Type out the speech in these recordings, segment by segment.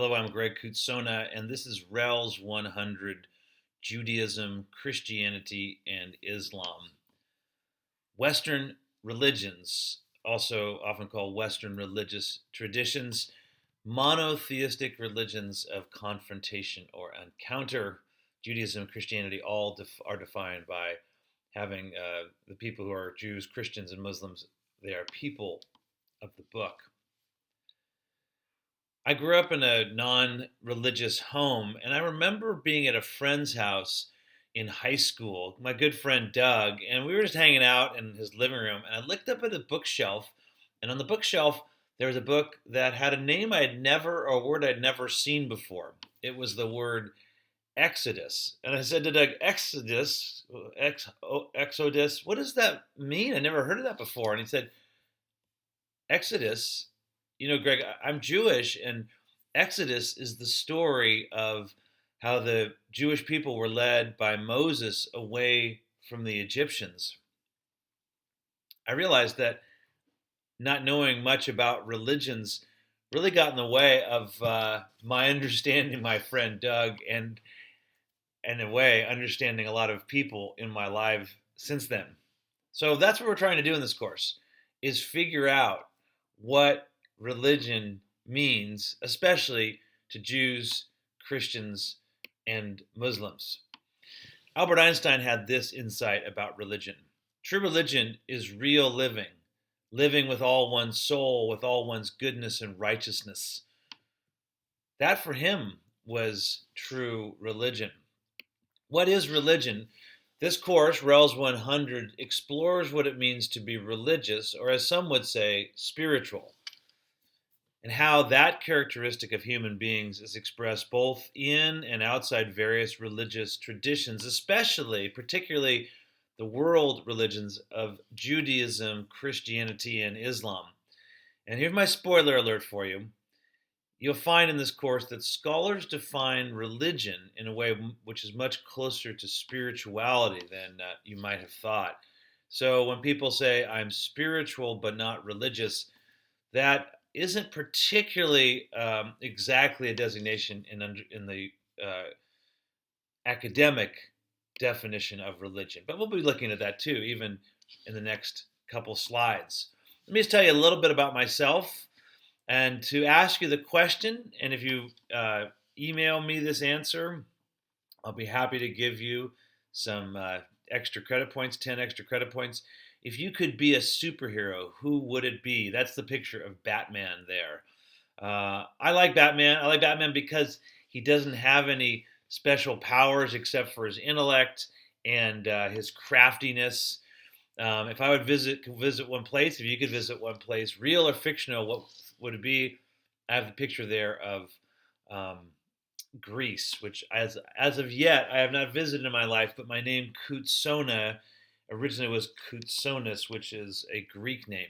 Hello, I'm Greg Kutsona, and this is RELS 100 Judaism, Christianity, and Islam. Western religions, also often called Western religious traditions, monotheistic religions of confrontation or encounter. Judaism and Christianity all are defined by having the people who are Jews, Christians, and Muslims, they are people of the book. I grew up in a non religious home, and I remember being at a friend's house in high school, my good friend Doug, and we were just hanging out in his living room. And I looked up at the bookshelf, and on the bookshelf, there was a book that had a name I had never, or a word I'd never seen before. It was the word Exodus. And I said to Doug, Exodus, what does that mean? I never heard of that before. And he said, Exodus, Greg, I'm Jewish, and Exodus is the story of how the Jewish people were led by Moses away from the Egyptians. I realized that not knowing much about religions really got in the way of my understanding my friend Doug, and in a way, understanding a lot of people in my life since then. So that's what we're trying to do in this course, is figure out what religion means, especially to Jews, Christians, and Muslims. Albert Einstein had this insight about religion. True religion is real living, living with all one's soul, with all one's goodness and righteousness. That for him was true religion. What is religion? This course, RELS 100, explores what it means to be religious, or as some would say, spiritual, and how that characteristic of human beings is expressed both in and outside various religious traditions, particularly the world religions of Judaism, Christianity, and Islam. And here's my spoiler alert for you. You'll find in this course that scholars define religion in a way which is much closer to spirituality than you might have thought. So when people say, I'm spiritual but not religious, that isn't particularly exactly a designation in the academic definition of religion. But we'll be looking at that too, even in the next couple slides. Let me just tell you a little bit about myself and to ask you the question. And if you email me this answer, I'll be happy to give you some extra credit points, 10 extra credit points. If you could be a superhero, who would it be? That's the picture of Batman there. I like Batman. I like Batman because he doesn't have any special powers except for his intellect and his craftiness. If I would visit one place, if you could visit one place, real or fictional, what would it be? I have the picture there of Greece, which as of yet I have not visited in my life, but my name Kutsona originally was Kutsonis, which is a Greek name.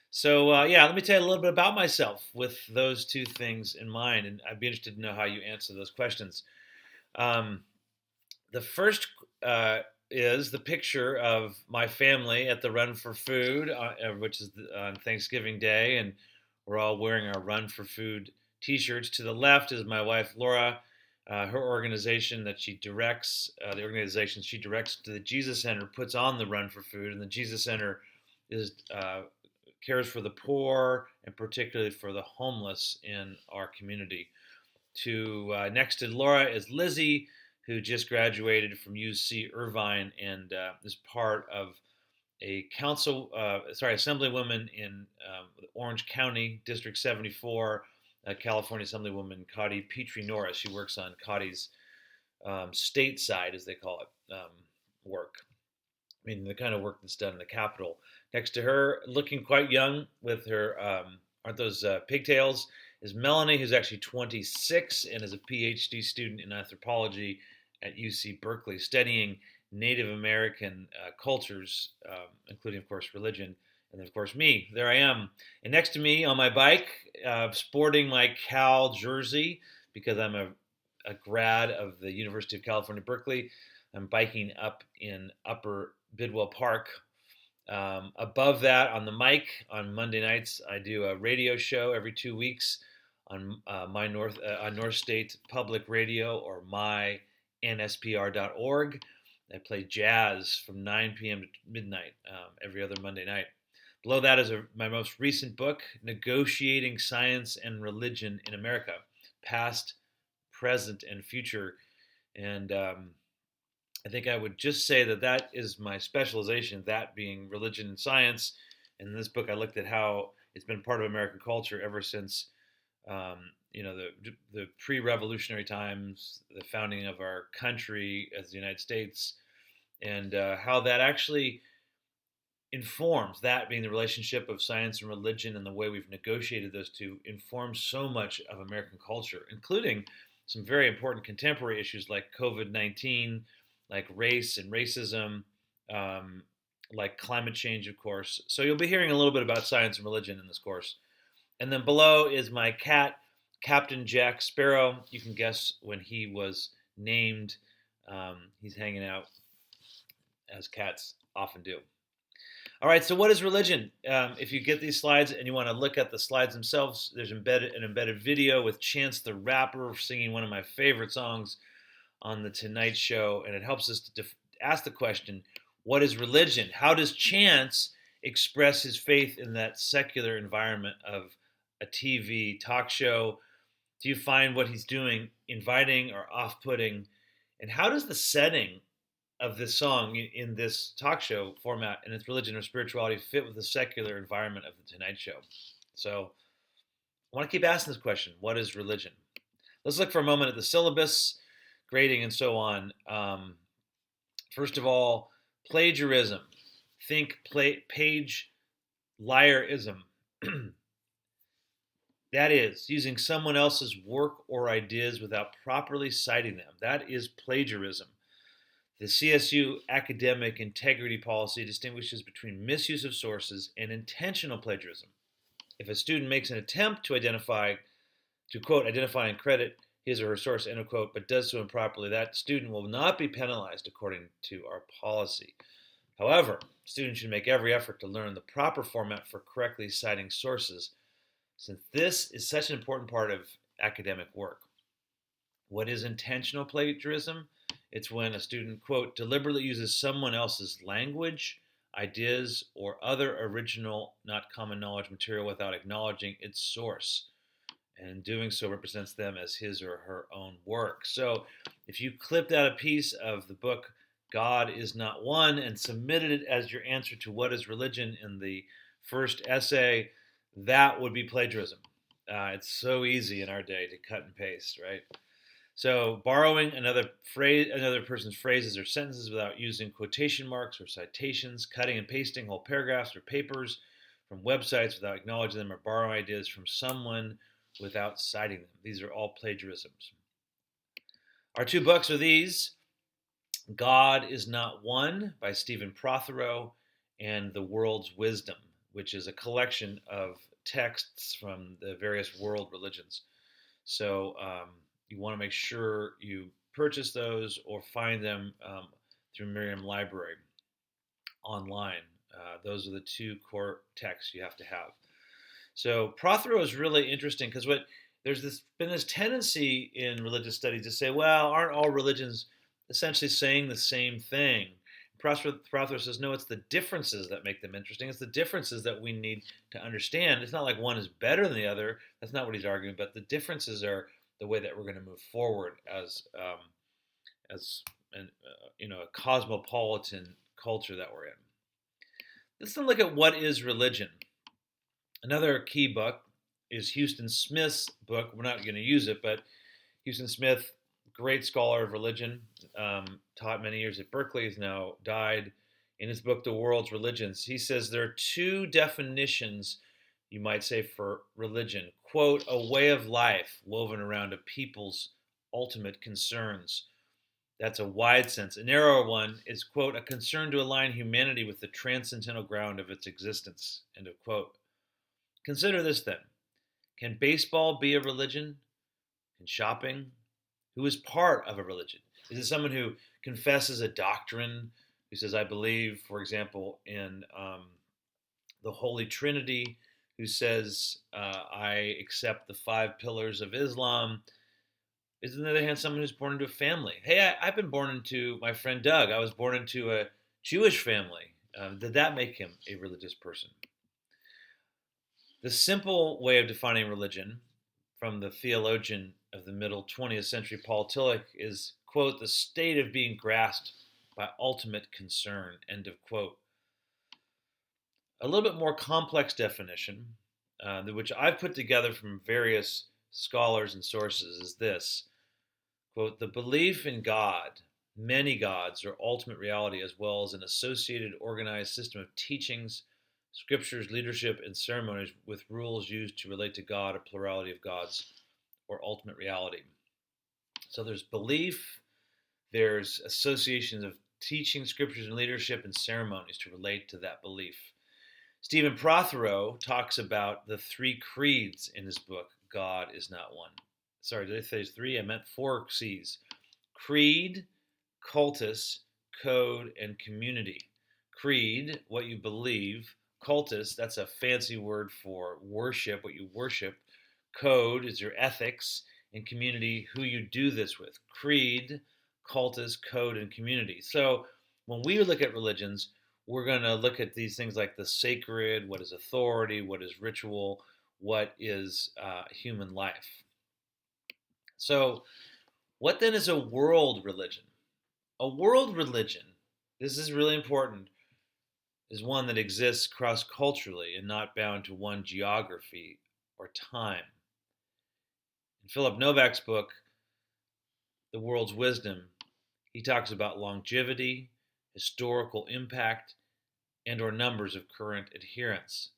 So let me tell you a little bit about myself with those two things in mind, and I'd be interested to know how you answer those questions. The first is the picture of my family at the Run for Food, which is on Thanksgiving Day, and we're all wearing our Run for Food T-shirts. To the left is my wife Laura, her organization that she directs. The organization she directs to the Jesus Center puts on the Run for Food, and the Jesus Center is cares for the poor and particularly for the homeless in our community. Next to Laura is Lizzie, who just graduated from UC Irvine and is part of a assemblywoman in Orange County, District 74, California Assemblywoman Cotty Petrie Norris. She works on Cotty's stateside, as they call it, work. I mean, the kind of work that's done in the Capitol. Next to her, looking quite young with her, aren't those pigtails, is Melanie, who's actually 26 and is a PhD student in anthropology at UC Berkeley, studying Native American cultures, including, of course, religion. And then, of course, me. There I am. And next to me on my bike, sporting my Cal jersey, because I'm a grad of the University of California, Berkeley. I'm biking up in Upper Bidwell Park. Above that, on the mic, on Monday nights, I do a radio show every 2 weeks on on North State Public Radio or mynspr.org. I play jazz from 9 p.m. to midnight every other Monday night. Below that is my most recent book, Negotiating Science and Religion in America, Past, Present, and Future. And I think I would just say that that is my specialization, that being religion and science. And in this book, I looked at how it's been part of American culture ever since, the pre-revolutionary times, the founding of our country as the United States, and how that actually informs, that being the relationship of science and religion and the way we've negotiated those two, informs so much of American culture, including some very important contemporary issues like COVID-19, like race and racism, like climate change, of course. So you'll be hearing a little bit about science and religion in this course. And then below is my cat, Captain Jack Sparrow. You can guess when he was named. He's hanging out, as cats often do. All right, so what is religion? If you get these slides and you want to look at the slides themselves, there's an embedded video with Chance the Rapper singing one of my favorite songs on The Tonight Show, and it helps us to ask the question, what is religion? How does Chance express his faith in that secular environment of a TV talk show? Do you find what he's doing inviting or off-putting? And how does the setting of this song in this talk show format and its religion or spirituality fit with the secular environment of the Tonight Show? So I want to keep asking this question, what is religion? Let's look for a moment at the syllabus, grading, and so on. First of all, plagiarism. Think page liarism. That is, using someone else's work or ideas without properly citing them. That is plagiarism. The CSU academic integrity policy distinguishes between misuse of sources and intentional plagiarism. If a student makes an attempt to quote, identify and credit his or her source, end of quote, but does so improperly, that student will not be penalized according to our policy. However, students should make every effort to learn the proper format for correctly citing sources, since this is such an important part of academic work. What is intentional plagiarism? It's when a student, quote, deliberately uses someone else's language, ideas, or other original, not common knowledge material without acknowledging its source. And doing so represents them as his or her own work. So if you clipped out a piece of the book God is Not One and submitted it as your answer to what is religion in the first essay, that would be plagiarism. It's so easy in our day to cut and paste, right? So borrowing another person's phrases or sentences without using quotation marks or citations, cutting and pasting whole paragraphs or papers from websites without acknowledging them, or borrowing ideas from someone without citing them. These are all plagiarisms. Our two books are these: God is Not One by Stephen Prothero, and The World's Wisdom, which is a collection of texts from the various world religions. So you want to make sure you purchase those or find them through Merriam Library online. Those are the two core texts you have to have. So Prothero is really interesting because there's been this tendency in religious studies to say, well, aren't all religions essentially saying the same thing? Prothero says, no, it's the differences that make them interesting. It's the differences that we need to understand. It's not like one is better than the other. That's not what he's arguing. But the differences are the way that we're going to move forward as a cosmopolitan culture that we're in. Let's then look at what is religion. Another key book is Houston Smith's book. We're not going to use it, but Houston Smith, great scholar of religion, taught many years at Berkeley, has now died. In his book, The World's Religions, he says there are two definitions, you might say, for religion. Quote, a way of life woven around a people's ultimate concerns. That's a wide sense. A narrower one is, quote, a concern to align humanity with the transcendental ground of its existence, end of quote. Consider this then. Can baseball be a religion? Can shopping? Who is part of a religion? Is it someone who confesses a doctrine, who says, I believe, for example, in the Holy Trinity, who says, I accept the 5 pillars of Islam, is on the other hand someone who's born into a family. Hey, I've been born into, my friend Doug, I was born into a Jewish family. Did that make him a religious person? The simple way of defining religion from the theologian of the middle 20th century, Paul Tillich, is, quote, the state of being grasped by ultimate concern, end of quote. A little bit more complex definition, which I've put together from various scholars and sources, is this, quote, the belief in God, many gods, or ultimate reality, as well as an associated organized system of teachings, scriptures, leadership, and ceremonies with rules used to relate to God, a plurality of gods, or ultimate reality. So there's belief, there's associations of teaching, scriptures, and leadership, and ceremonies to relate to that belief. Stephen Prothero talks about the 3 creeds in his book, God is Not One. Sorry, did I say 3? I meant 4 C's. Creed, cultus, code, and community. Creed, what you believe. Cultus, that's a fancy word for worship, what you worship. Code is your ethics. And community, who you do this with. Creed, cultus, code, and community. So when we look at religions, we're going to look at these things like the sacred, what is authority, what is ritual, what is human life. So, what then is a world religion? A world religion, this is really important, is one that exists cross-culturally and not bound to one geography or time. In Philip Novak's book, The World's Wisdom, he talks about longevity, historical impact, and or numbers of current adherents.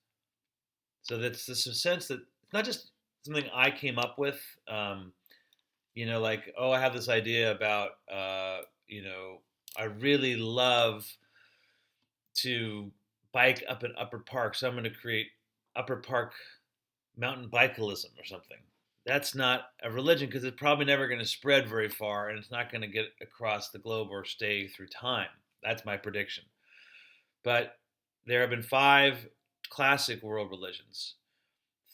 So that's this sense that it's not just something I came up with, like, oh, I have this idea about, I really love to bike up in Upper Park, so I'm going to create Upper Park mountain bikealism or something. That's not a religion because it's probably never going to spread very far and it's not going to get across the globe or stay through time. That's my prediction. But there have been 5 classic world religions.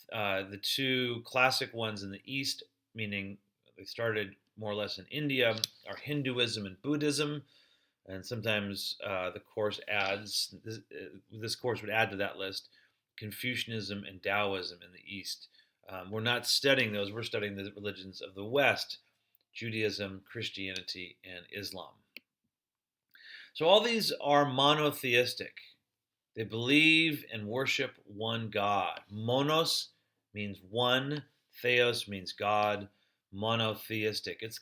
The 2 classic ones in the East, meaning they started more or less in India, are Hinduism and Buddhism. And sometimes the course adds, this course would add to that list, Confucianism and Taoism in the East. We're not studying those, we're studying the religions of the West, Judaism, Christianity, and Islam. So all these are monotheistic. They believe and worship one God. Monos means one, theos means God, monotheistic. It's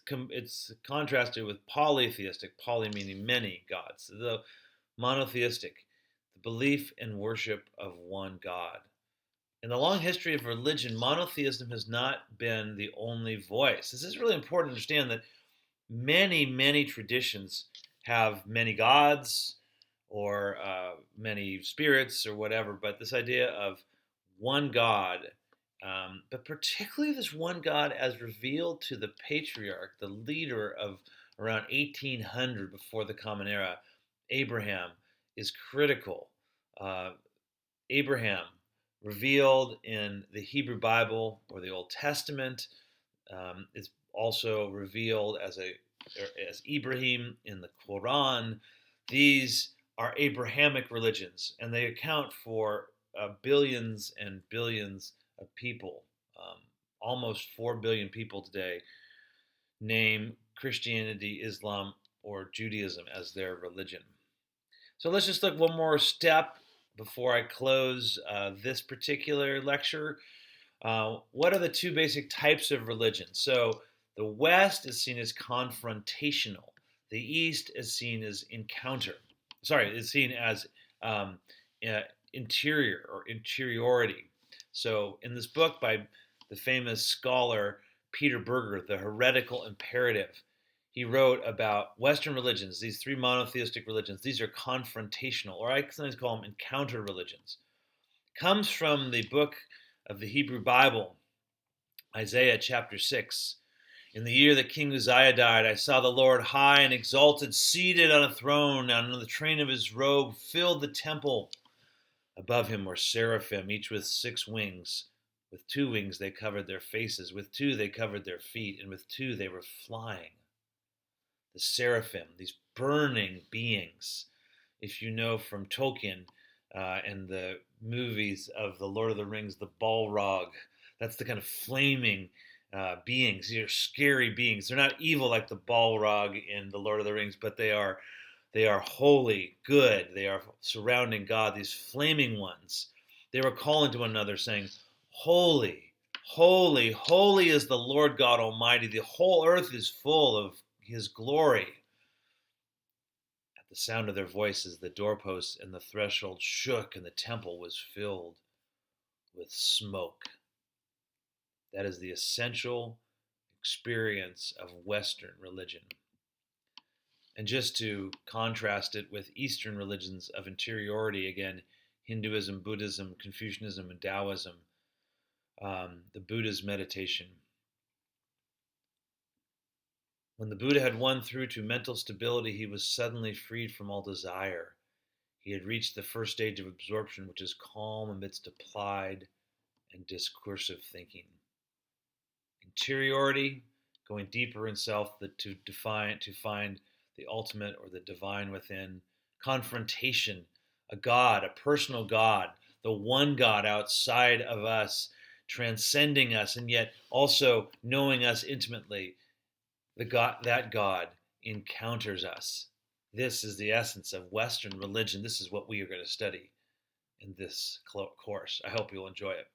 contrasted with polytheistic, poly meaning many gods. The monotheistic, the belief and worship of one God. In the long history of religion, monotheism has not been the only voice. This is really important to understand that many, many traditions have many gods or many spirits or whatever, but this idea of one God, but particularly this one God as revealed to the patriarch, the leader of around 1800 before the Common Era, Abraham, is critical. Abraham, revealed in the Hebrew Bible or the Old Testament, is also revealed as Ibrahim in the Quran. These are Abrahamic religions, and they account for billions and billions of people. Almost 4 billion people today name Christianity, Islam, or Judaism as their religion. So let's just look one more step before I close this particular lecture. What are the 2 basic types of religion? So the West is seen as confrontational. The East is seen as is seen as interior or interiority. So in this book by the famous scholar Peter Berger, The Heretical Imperative, he wrote about Western religions, these 3 monotheistic religions. These are confrontational, or I sometimes call them encounter religions. Comes from the book of the Hebrew Bible, Isaiah chapter 6. In the year that King Uzziah died, I saw the Lord high and exalted, seated on a throne, and the train of his robe filled the temple. Above him were seraphim, each with 6 wings. With 2 wings they covered their faces, with 2 they covered their feet, and with 2 they were flying. The seraphim, these burning beings, if you know from Tolkien and the movies of the Lord of the Rings, the Balrog, that's the kind of flaming beings. These are scary beings. They're not evil like the Balrog in the Lord of the Rings, but they are holy, good. They are surrounding God. These flaming ones. They were calling to one another, saying, "Holy, holy, holy is the Lord God Almighty. The whole earth is full of His glory." At the sound of their voices, the doorposts and the threshold shook, and the temple was filled with smoke. That is the essential experience of Western religion. And just to contrast it with Eastern religions of interiority, again, Hinduism, Buddhism, Confucianism, and Taoism, the Buddha's meditation. When the Buddha had won through to mental stability, he was suddenly freed from all desire. He had reached the first stage of absorption, which is calm amidst applied and discursive thinking. Interiority, going deeper in self to find the ultimate or the divine within. Confrontation, a God, a personal God, the one God outside of us, transcending us, and yet also knowing us intimately. That God encounters us. This is the essence of Western religion. This is what we are going to study in this course. I hope you'll enjoy it.